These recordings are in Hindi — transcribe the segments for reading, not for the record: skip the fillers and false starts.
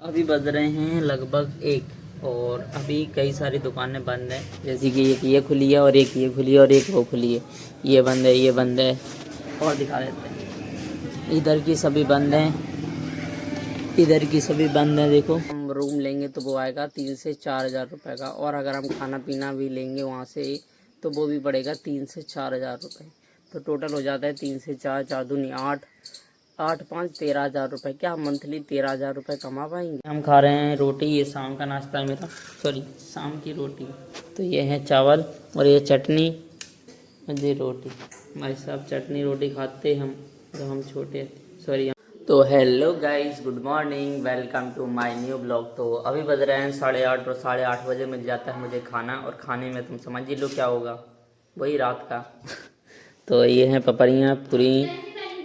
अभी बज रहे हैं लगभग 1 और अभी कई सारी दुकानें बंद हैं। जैसे कि एक ये खुली है और एक ये खुली है और एक वो खुली है। ये बंद है, ये बंद है। और दिखा देते हैं, इधर की सभी बंद हैं, इधर की सभी बंद हैं। देखो, हम रूम लेंगे तो वो आएगा 3 से 4 हज़ार रुपये का, और अगर हम खाना पीना भी लेंगे वहाँ से तो वो भी पड़ेगा 3 से 4 हज़ार रुपये। तो टोटल हो जाता है 3 से 4, 4 दूनी 8, 8 5 13 हज़ार रुपये। क्या हम मंथली 13 हज़ार रुपये कमा पाएंगे? हम खा रहे हैं रोटी, ये शाम का नाश्ता है मेरा, सॉरी शाम की रोटी। तो ये है चावल और ये चटनी और ये रोटी। हमारे साहब चटनी रोटी खाते हम जब हम छोटे थे, सॉरी। तो hello guys, good morning, welcome to my new blog. तो अभी बज रहे हैं 8:30 और 8:30 बजे मिल जाता है मुझे खाना, और खाने में तुम समझ ही लो क्या होगा, वही रात का। तो ये हैं पपड़ियाँ, पूरी,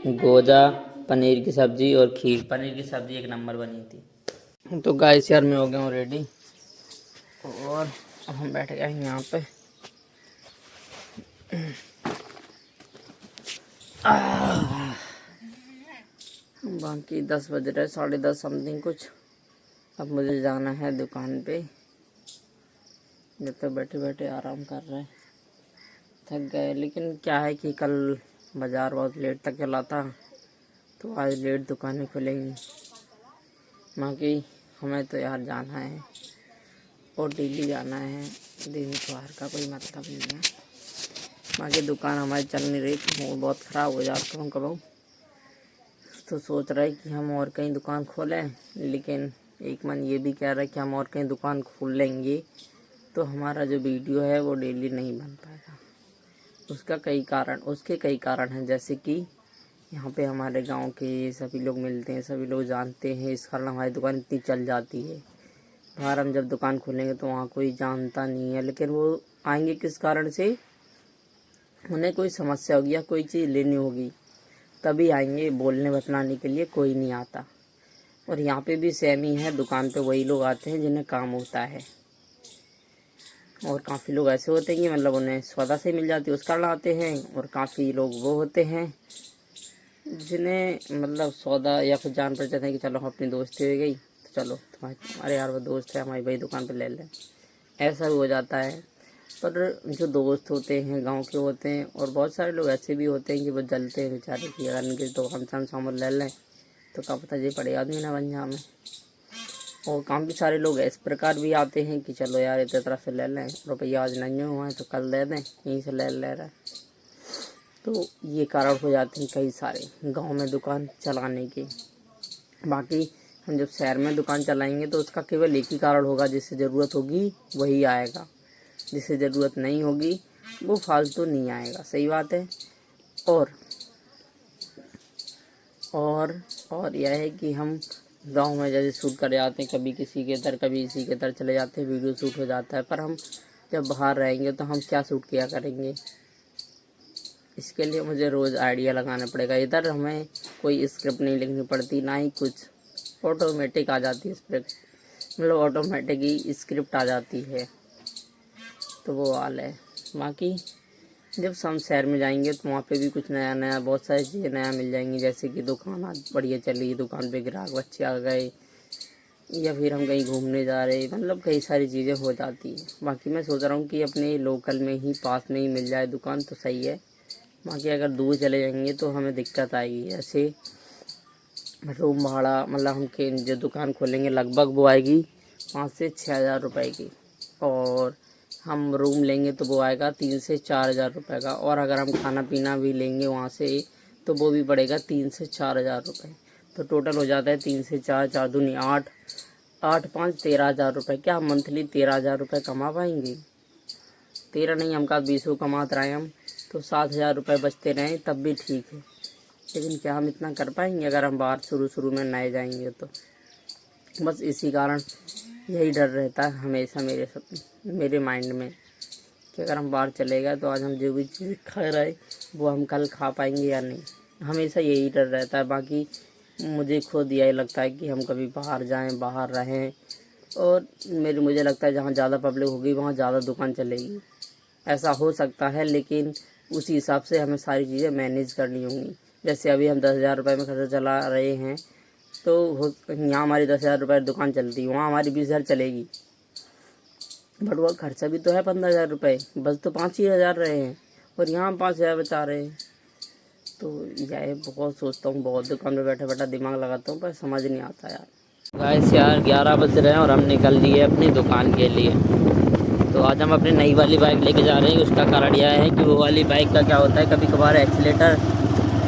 गोजा, पनीर की सब्ज़ी और खीर। पनीर की सब्ज़ी एक नंबर बनी थी। तो गाइस यार मैं हो गया हूँ रेडी, और अब हम बैठ गए हैं यहाँ पे। बाकी 10 बज रहे, 10:30 समथिंग कुछ। अब मुझे जाना है दुकान पे। जब तक बैठे बैठे आराम कर रहे हैं, थक गए। लेकिन क्या है कि कल बाज़ार बहुत लेट तक चला था, तो आज लेट दुकानें खुलेंगी। बाकी हमें तो यार जाना है और डेली जाना है, दिन त्योहार का कोई मतलब नहीं है। बाकी दुकान हमारी चल नहीं रही, मूड बहुत ख़राब हो जाता हूँ कभी। तो सोच रहा है कि हम और कहीं दुकान खोलें, लेकिन एक मन ये भी कह रहा है कि हम और कहीं दुकान खोल लेंगे तो हमारा जो वीडियो है वो डेली नहीं बन पाएगा। उसके कई कारण हैं, जैसे कि यहाँ पे हमारे गांव के सभी लोग मिलते हैं, सभी लोग जानते हैं, इस कारण हमारी दुकान इतनी चल जाती है। बाहर हम जब दुकान खोलेंगे तो वहाँ कोई जानता नहीं है, लेकिन वो आएंगे किस कारण से, उन्हें कोई समस्या होगी या कोई चीज़ लेनी होगी, तभी आएंगे। बोलने बतलाने के लिए कोई नहीं आता। और यहाँ पे भी सेम ही है, दुकान पे वही लोग आते हैं जिन्हें काम होता है, और काफ़ी लोग ऐसे होते हैं कि मतलब उन्हें सौदा से मिल जाती है उस कारण आते हैं, और काफ़ी लोग वो होते हैं जिन्हें मतलब सौदा या फिर जान पड़ जाते हैं कि चलो हम अपनी दोस्ती हो गई तो चलो तुम्हारे, अरे यार वो दोस्त है हमारी, भाई दुकान पे ले लें, ऐसा भी हो जाता है। पर जो दोस्त होते हैं गांव के होते हैं, और बहुत सारे लोग ऐसे भी होते हैं कि वो जलते हैं बेचारे कि अगर इनकी दुकान से हम सामान ले लें तो क्या पता ये बड़े आदमी ना बन जाए। और काफ़ी सारे लोग इस प्रकार भी आते हैं कि चलो यार इतने तरफ से ले लें, रुपया आज नहीं हुआ है तो कल दे दें, यहीं से ले ले रहे। तो ये कारण हो जाते हैं कई सारे गांव में दुकान चलाने के। बाकी हम जब शहर में दुकान चलाएंगे तो उसका केवल एक ही कारण होगा, जिससे ज़रूरत होगी वही आएगा, जिससे ज़रूरत नहीं होगी वो फालतू नहीं आएगा। सही बात है। और और और यह है कि हम गांव में जैसे शूट कर जाते हैं, कभी किसी के इधर कभी इसी के इधर चले जाते हैं, वीडियो शूट हो जाता है। पर हम जब बाहर रहेंगे तो हम क्या शूट किया करेंगे? इसके लिए मुझे रोज़ आइडिया लगाना पड़ेगा। इधर हमें कोई स्क्रिप्ट नहीं लिखनी पड़ती, ना ही कुछ, ऑटोमेटिक आ जाती है स्क्रिप्ट, मतलब ऑटोमेटिक ही स्क्रिप्ट आ जाती है। तो वो हाल है। बाकी जब हम शहर में जाएंगे तो वहाँ पे भी कुछ नया नया, बहुत सारी चीज़ें नया मिल जाएंगी। जैसे कि दुकान आज बढ़िया चली, दुकान पे ग्राहक बच्चे आ गए, या फिर हम कहीं घूमने जा रहे, मतलब कई सारी चीज़ें हो जाती है। बाकी मैं सोच रहा हूँ कि अपने लोकल में ही, पास में ही मिल जाए दुकान तो सही है। बाकी अगर दूर चले जाएंगे तो हमें दिक्कत आएगी। जैसे रूम भाड़ा, मतलब हम के जो दुकान खोलेंगे लगभग वो आएगी 5 से 6 हज़ार रुपये की, और हम रूम लेंगे तो वो आएगा 3 से 4 हज़ार रुपये का, और अगर हम खाना पीना भी लेंगे वहाँ से तो वो भी पड़ेगा 3 से 4 हज़ार रुपये। तो टोटल हो जाता है 3 से 4, 4 दूनी 8, 8 5 13 हज़ार रुपये। क्या हम मंथली 13 हज़ार रुपये कमा पाएंगे? 13 नहीं, हम का 20 कमा रहे हैं हम, तो 7 हज़ार रुपये बचते रहें तब भी ठीक है। लेकिन क्या हम इतना कर पाएंगे अगर हम बाहर शुरू शुरू में नए जाएंगे तो? बस इसी कारण यही डर रहता है हमेशा मेरे माइंड में, कि अगर हम बाहर चले गए तो आज हम जो भी चीज़ खा रहे वो हम कल खा पाएंगे या नहीं, हमेशा यही डर रहता है। बाकी मुझे खुद यही लगता है कि हम कभी बाहर जाएं, बाहर रहें, और मुझे लगता है जहाँ ज़्यादा पब्लिक होगी वहाँ ज़्यादा दुकान चलेगी। ऐसा हो सकता है, लेकिन उसी हिसाब से हमें सारी चीज़ें मैनेज करनी होंगी। जैसे अभी हम 10 हज़ार रुपये में खर्चा चला रहे हैं, तो यहाँ हमारी 10,000 रुपये दुकान चलती है, वहाँ हमारी 20,000 चलेगी, बट वो खर्चा भी तो है 15,000 रुपये, बस तो 5 ही हज़ार रहे हैं और यहाँ 5,000 बचा रहे हैं। तो यह बहुत सोचता हूँ, बहुत दुकान पे बैठे बैठा दिमाग लगाता हूँ, पर समझ नहीं आता यार। गाइस यार 11 बज रहे हैं और हम निकल लिए अपनी दुकान के लिए। तो आज हम अपनी नई वाली बाइक लेके जा रहे हैं। उसका कारण यह है कि वो वाली बाइक का क्या होता है, कभी कभार एक्सीलेटर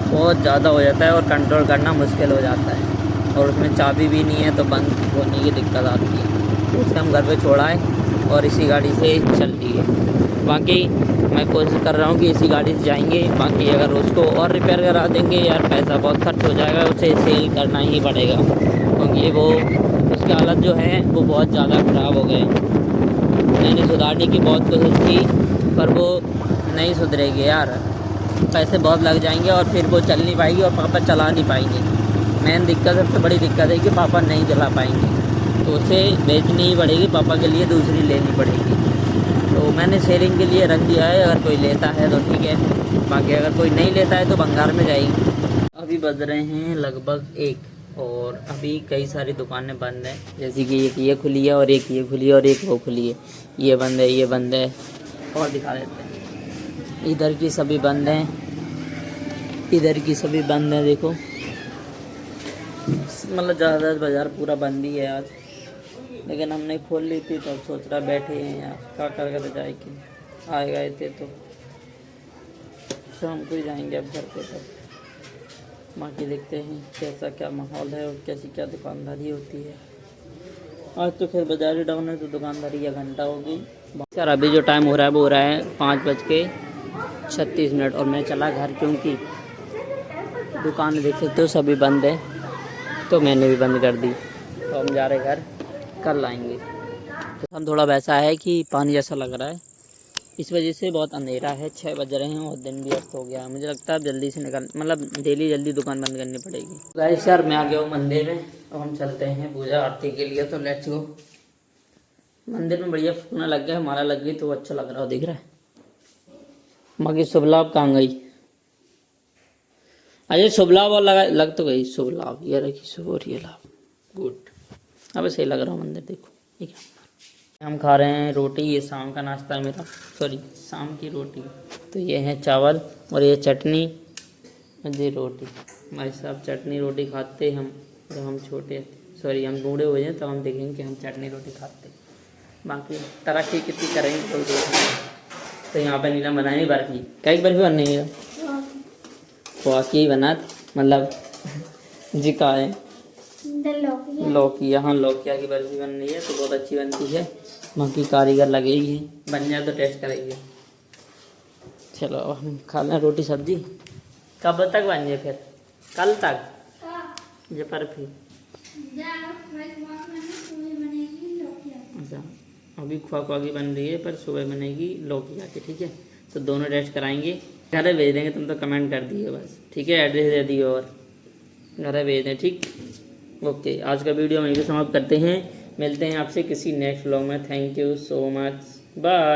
बहुत ज़्यादा हो जाता है और कंट्रोल करना मुश्किल हो जाता है, और उसमें चाबी भी नहीं है तो बंद होने की दिक्कत आती है। तो उसे हम घर पे छोड़ा है और इसी गाड़ी से चल दिए। बाकी मैं कोशिश कर रहा हूँ कि इसी गाड़ी से जाएंगे। बाकी अगर उसको और रिपेयर करा देंगे यार, पैसा बहुत खर्च हो जाएगा, उसे सेल करना ही पड़ेगा, क्योंकि वो उसकी हालत जो है वो बहुत ज़्यादा ख़राब हो गए। मैंने सुधारने की बहुत कोशिश की पर वो नहीं सुधरेगी यार, पैसे बहुत लग जाएंगे और फिर वो चल नहीं पाएगी और पापा चला नहीं पाएंगे। मेन दिक्कत, सबसे बड़ी दिक्कत है कि पापा नहीं चला पाएंगे, तो उसे बेचनी ही पड़ेगी, पापा के लिए दूसरी लेनी पड़ेगी। तो मैंने सेलिंग के लिए रख दिया है, अगर कोई लेता है तो ठीक है, बाकी अगर कोई नहीं लेता है तो भंगार में जाएगी। अभी बज रहे हैं लगभग 1 और अभी कई सारी दुकानें बंद हैं, जैसे कि एक ये खुली है और एक ये खुली है और एक वो खुली है। ये बंद है, ये बंद है, और दिखा देते हैं। इधर की सभी बंद हैं, इधर की सभी बंद हैं, देखो मतलब ज़्यादा बाज़ार पूरा बंद ही है आज। लेकिन हमने खोल ली थी तो अब सोच रहा बैठे हैं यार, क्या कर जाए कि आए गए थे तो शाम को ही जाएंगे अब घर पे। तब बाकी देखते हैं कैसा क्या माहौल है और कैसी क्या दुकानदारी होती है। आज तो खैर बाज़ार ही डाउन है तो दुकानदारी का घंटा होगी। सर अभी जो टाइम हो रहा है वो हो रहा है 5:36 और मैं चला घर, क्योंकि दुकान देख सकते हो सभी बंद है, तो मैंने भी बंद कर दी। तो हम जा रहे घर, कल आएंगे। तो हम थोड़ा वैसा है कि पानी जैसा लग रहा है, इस वजह से बहुत अंधेरा है, 6 बज रहे हैं और दिन भी अस्त हो गया है। मुझे लगता है जल्दी से मतलब डेली जल्दी दुकान बंद करनी पड़ेगी। गाइस यार मैं आ गया हूँ मंदिर में, अब हम चलते हैं पूजा आरती के लिए, तो लेट्स गो। मंदिर में बढ़िया फूकना लग गया, हमारा लग गई तो अच्छा लग रहा हो, दिख रहा है। बाकी शुभ लाभ कहाँ गई? अजय शुभ लाभ और लग तो गई शुभ लाभ, ये रखी शुभ और ये लाभ, गुड। अब सही लग रहा हूँ मंदिर, देखो ठीक है। हम खा रहे हैं रोटी, ये शाम का नाश्ता है मेरा, सॉरी शाम की रोटी। तो ये है चावल और ये चटनी और ये रोटी। भाई साहब चटनी रोटी खाते हम जब हम छोटे, सॉरी हम बूढ़े हो जाए तो हम देखेंगे कि हम चटनी रोटी खाते। बाकी तरक्की कितनी करेंगे तो देखेंगे। तो यहाँ पर नीलम बनाई बर्फी, क्या बर्फी बननी है? की बना मतलब जी का है लौकी, हाँ लौकिया की बर्फी बन रही है, तो बहुत अच्छी बनती है। बाकी कारीगर लगेगी, बन जाए तो टेस्ट करेंगे। चलो अब हम खा लें रोटी सब्जी। कब तक बन जाए फिर? कल तक ये बर्फी? अच्छा अभी खुआ की बन रही है, पर सुबह बनेगी लौकिया की, ठीक है। तो दोनों टेस्ट कराएंगे, घर भेज देंगे, तुम तो कमेंट कर दिए बस, ठीक है, एड्रेस दे दिए और घर भेज दें, ठीक। ओके आज का वीडियो हम यहीं पे समाप्त करते हैं, मिलते हैं आपसे किसी नेक्स्ट व्लॉग में। Thank you so much, bye.